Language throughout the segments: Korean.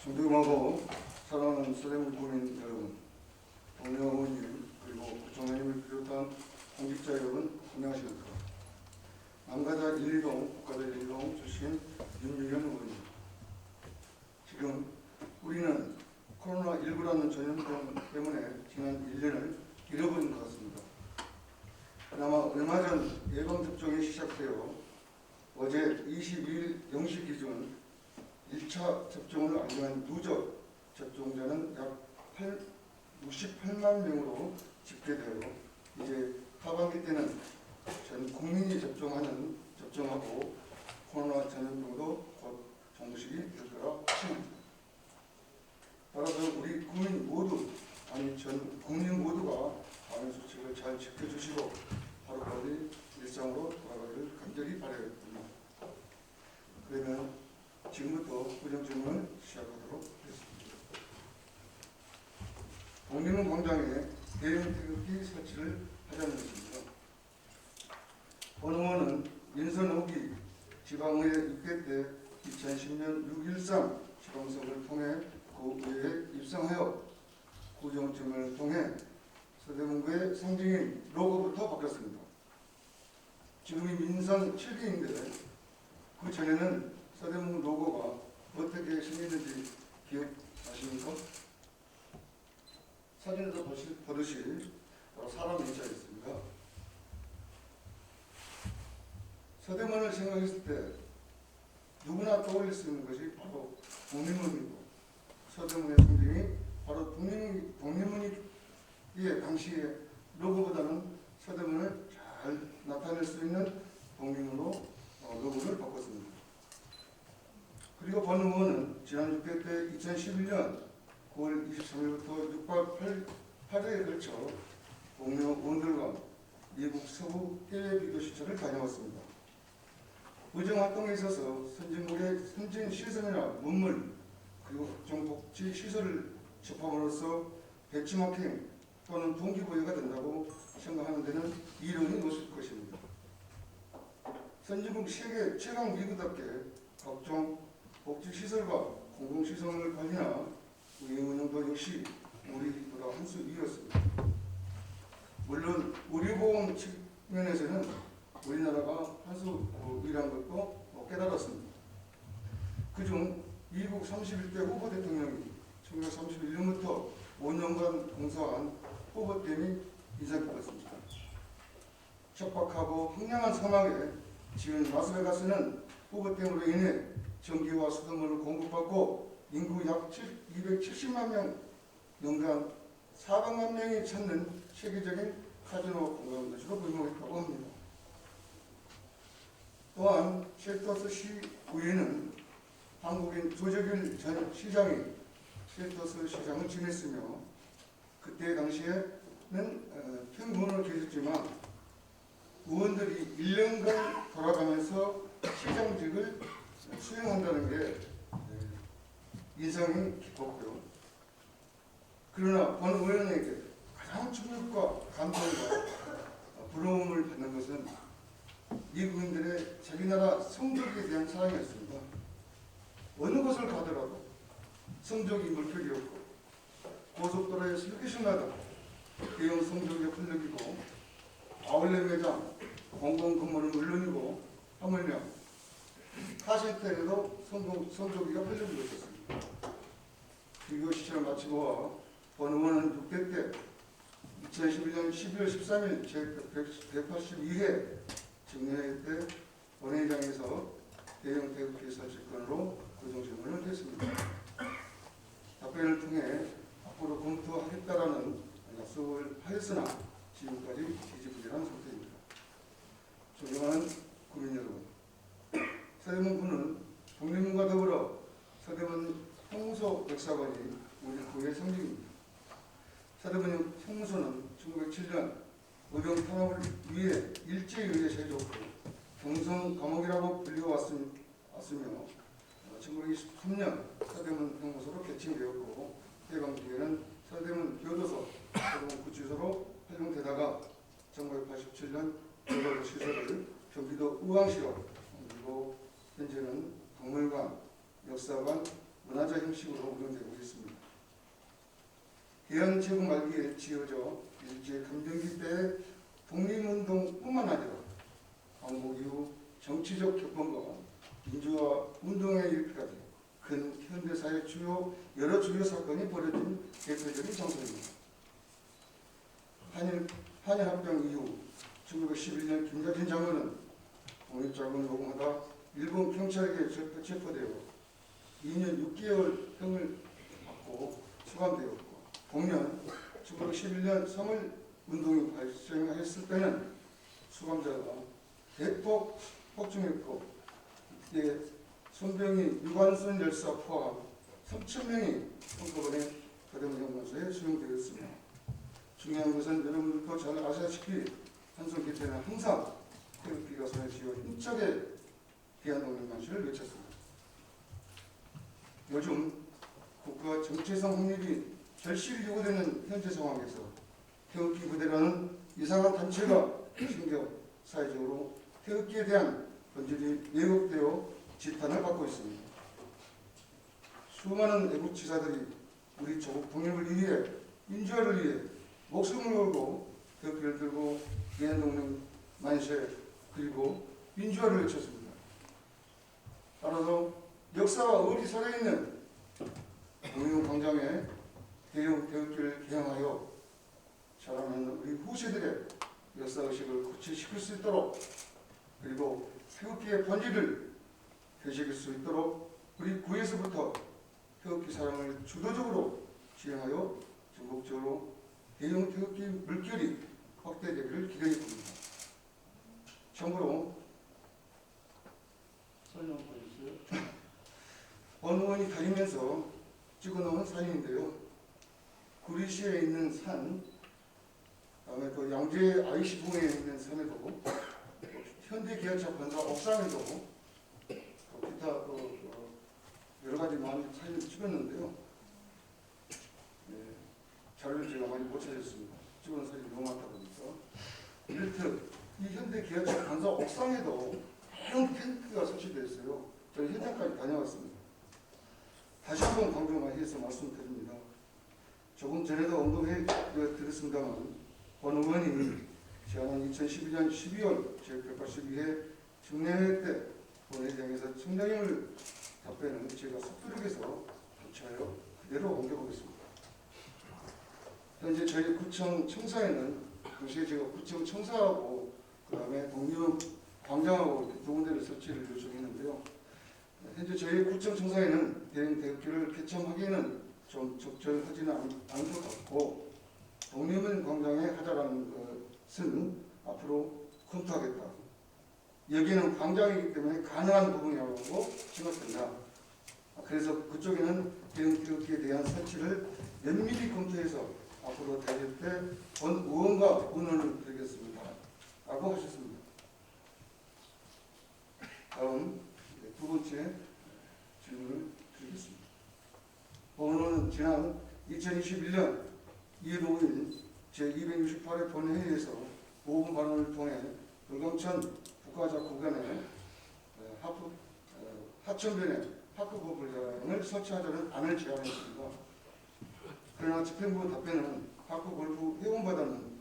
존경하고 사랑하는 서대문 국민 여러분, 동료 의원님 그리고 국정원님을 비롯한 공직자 여러분 안녕하십니까. 남가자 1.2동 국가자 1.2동 출신 윤유현 의원입니다. 지금 우리는 코로나19라는 전염병 때문에 지난 1년을 잃어버린 것 같습니다. 그나마 얼마 전 예방접종이 시작되어 어제 22일 0시 기준 1차 접종을 완료한 누적 접종자는 약 68만 명으로 집계되어 이제 하반기 때는 전 국민이 접종하고 코로나 전염병도 곧 종식이 될 거라 확신합니다. 따라서 우리 국민 모두, 아니 전 국민 모두가 방역 수칙을 잘 지켜주시고 하루빨리 일상으로 돌아가기를 간절히 바라겠습니다. 그러면 지금부터 구정질문을 시작하도록 하겠습니다. 독립문 광장에 대형 태극기 설치를 하자는 것입니다. 원의원은 민선호기 지방의회 6회 때 2010년 6.13 지방선거를 통해 구의회에 입성하여 구정증을 통해 서대문구의 상징인 로고부터 바뀌었습니다. 지금이 민선 7기인데 그 전에는 서대문 로고가 어떻게 생겼는지 기억하십니까? 사진에서 보듯이 사람 인자가 있습니다. 서대문을 생각했을 때 누구나 떠올릴 수 있는 것이 바로 독립문이고 서대문의 상징이 바로 독립문이기에 당시의 로고보다는 서대문을 잘 나타낼 수 있는 독립문으로 로고를 바꿨습니다. 그리고 본 의원은 지난 6회 때 2011년 9월 23일부터 6박 8일에 걸쳐 동료 의원들과 미국 서부 해외 비교 시설을 다녀왔습니다. 의정활동에 있어서 선진국의 선진 시설이나 문물 그리고 각종 복지 시설을 접함으로써 배치마킹 또는 동기부여가 된다고 생각하는 데는 이론이 없을 것입니다. 선진국 세계 최강 미국답게 각종 복지시설과 공공시설 관리나 운영도 역시 우리보다 한 수 위였습니다. 물론 의료보험 측면에서는 우리나라가 한 수 위라는 것도 깨달았습니다. 그중 미국 31대 후보 대통령이 1931년부터 5년간 공사한 후보댐이 인상 깊었습니다. 척박하고 황량한 사막에 지은 라스베가스는 후보댐으로 인해 전기와 수돗물을 공급받고 인구 약 270만 명, 연간 400만 명이 찾는 세계적인 카지노 관광도시로 부임했다고 합니다. 또한 쉘터스 시의회는 한국인 조재길 전 시장이 쉘터스 시장을 지냈으며 그때 당시에는 평균을 계셨지만 의원들이 1년간 돌아가면서 시장직을 수행한다는 게 인상이 깊었고요. 그러나 본 의원에게 가장 충격과 감동과 부러움을 받는 것은 미국인들의 자기 나라 성적에 대한 사랑이었습니다. 어느 곳을 가더라도 성적이 물결이었고 고속도로의 슬기심마다 대형 성적이 펄럭이고 아울렛 매장, 공공건물은 물론이고 하물며 카센터에도 성조기가 펼쳐지고 있었습니다. 비교 시절을 마치고 본 의원은 6대 때 2011년 12월 13일 제182회 정례회 때 본회의장에서 대형 태극기 설치건으로 구정질문을 했습니다. 답변을 통해 앞으로 검토하겠다라는 약속을 하였으나 지금까지 지지부진한 상태입니다. 존경하는 국민 여러분, 서대문구는 독립문과 더불어 서대문 형무소 역사관이 우리 구의 상징입니다. 서대문 형무소는 1907년 의병 탄압을 위해 일제에 의해 세웠고 경성 감옥이라고 불려왔으며 1923년 서대문 형무소로 개칭되었고 해방 뒤에는 서대문 교도소, 서대문 구치소로 활용되다가 1987년 교도소 시설을 경기도 의왕시로 옮기고 현재는 박물관, 역사관, 문화재 형식으로 운영되고 있습니다. 해안 제국 말기에 지어져 일제 감정기 때 독립운동뿐만 아니라 광복 이후 정치적 격변과 민주화 운동에 일으키까지 큰 현대사의 여러 주요 사건이 벌어진 대표적인 장소입니다. 한일합병 이후 1911년 김대중 장군은 독립자금을 요구하다 일본 경찰에게 체포되어 2년 6개월 형을 받고 수감되었고 동년 1911년 3월 운동이 발생했을 때는 수감자가 대폭 폭증했고 이때 손병희 유관순 열사 포함 3,000명이 한꺼번에 서대문 형무소에 수용되었습니다. 중요한 것은 여러분들도 잘 아시다시피 한송 기태는 항상 태극기가 손에 쥐어 힘차게 대한독립만시를 외쳤습니다. 요즘 국가 정체성 확립이 절실히 요구되는 현재 상황에서 태극기 부대라는 이상한 단체가 생겨 사회적으로 태극기에 대한 본질이 왜곡되어 지탄을 받고 있습니다. 수많은 애국지사들이 우리 조국 독립을 위해 민주화를 위해 목숨을 걸고 태극기를 들고 대한독립 만세 그리고 민주화를 외쳤습니다. 따라서 역사와 의리 살아있는 동해운 광장에 대형 태극기를 개항하여 자라나는 우리 후세들의 역사의식을 구체시킬 수 있도록 그리고 태극기의 본질을 되새길 수 있도록 우리 구에서부터 태극기 사랑을 주도적으로 지향하여 전국적으로 대형 태극기 물결이 확대되기를 기대해 봅니다. 참고로 설명 보여주세요. 원 의원이 다니면서 찍어놓은 사진인데요. 구리시에 있는 산, 그다음에 또 양재 IC봉에 있는 산에도 현대기아차 본사 옥상에도 또 기타 여러 가지 많은 사진을 찍었는데요. 네, 자료를 제가 많이 못 찾았습니다. 찍은 사진이 너무 많다 보니까. 이렇듯 이 현대기아차 본사 옥상에도 대형 텐트가 설치되어 있어요. 저희 현장까지 다녀왔습니다. 다시 한번 강조만 해서 말씀드립니다. 조금 전에도 언급해 드렸습니다만 권 의원이 지난 2012년 12월 제182회 청량회 때 본회의장에서 청량회를 답변을 제가 서두르게서 도취하여 그대로 옮겨보겠습니다. 현재 저희 구청 청사에는 당시에 제가 구청 청사하고 그 다음에 동료 광장하고 두 군데를 설치를 요청했는데요. 현재 저희 구청 청사에는 대형 태극기를 개첨하기에는 좀 적절하지는 않을 것 같고 독립문 광장에 하자라는 것은 앞으로 검토하겠다. 여기는 광장이기 때문에 가능한 부분이라고 생각된다. 그래서 그쪽에는 대형 태극기에 대한 설치를 면밀히 검토해서 앞으로 다닐 때 본 의원과 의논을 드리겠습니다. 라고 하셨습니다. 다음 두 번째 질문을 드리겠습니다. 본원은 지난 2021년 2월 5일 제268회 본회의에서 5분 발언을 통해 불광천 국가작구관에 하천변에 파크골프장을 설치하자는 안을 제안했습니다. 그러나 집행부 답변은 파크골프 회원보다는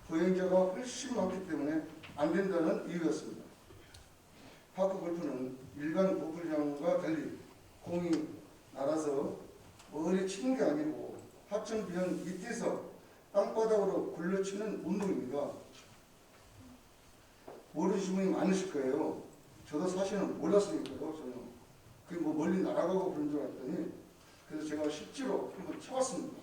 보행자가 훨씬 많기 때문에 안 된다는 이유였습니다. 파크골프는 일반 골프장과 달리 공이 날아서 머리에 치는 게 아니고 하천변 밑에서 땅바닥으로 굴러치는 운동입니다. 모르시는 분이 많으실 거예요. 저도 사실은 몰랐으니까요. 저는 그게 뭐 멀리 날아가고 그런 줄 알았더니 그래서 제가 실제로 한번 쳐봤습니다.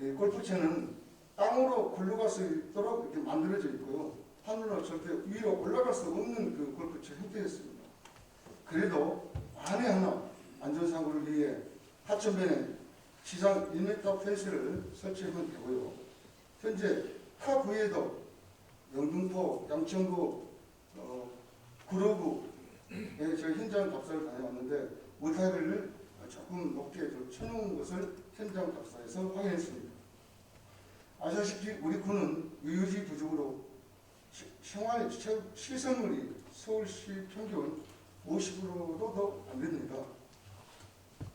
예, 골프채는 땅으로 굴러갈 수 있도록 이렇게 만들어져 있고요. 하늘로 절대 위로 올라갈 수 없는 그 골프채 형태였습니다. 그래도 만에 하나 안전사고를 위해 하천변에 지상 1m 펜스를 설치하면 되고요. 현재 타 부위에도 영등포, 양천구, 구로구에 제가 현장 답사를 다녀왔는데 오타리를 조금 높게 쳐놓은 것을 현장 답사에서 확인했습니다. 아시다시피 우리 군은 유유지 부족으로 생활 시설물이 서울시 평균 50%도 더 안 됩니다.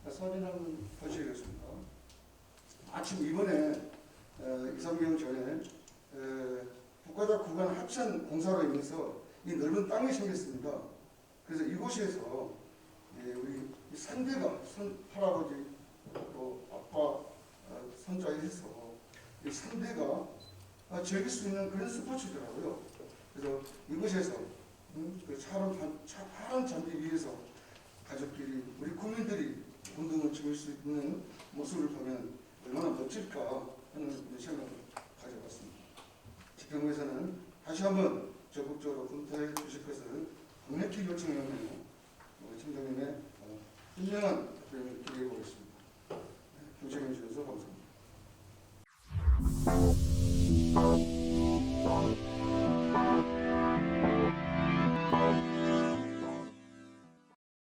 사진 한번 보시겠습니다. 마침 이번에 2, 3년 전에 국가적 구간 합천 공사로 인해서 이 넓은 땅이 생겼습니다. 그래서 이곳에서 우리 산대가 할아버지 또 아빠 손자에 해서 이 산대가 즐길 수 있는 그런 스포츠더라고요. 그래서 이곳에서 그 파란 잔디 위에서 가족끼리 우리 국민들이 운동을 즐길 수 있는 모습을 보면 얼마나 멋질까 하는 생각을 가져봤습니다. 지평구에서는 다시 한번 적극적으로 검토해 주실 것을 강력히 요청하며 총장님의 현명한 답변을 기대해 보겠습니다. 경청해 주셔서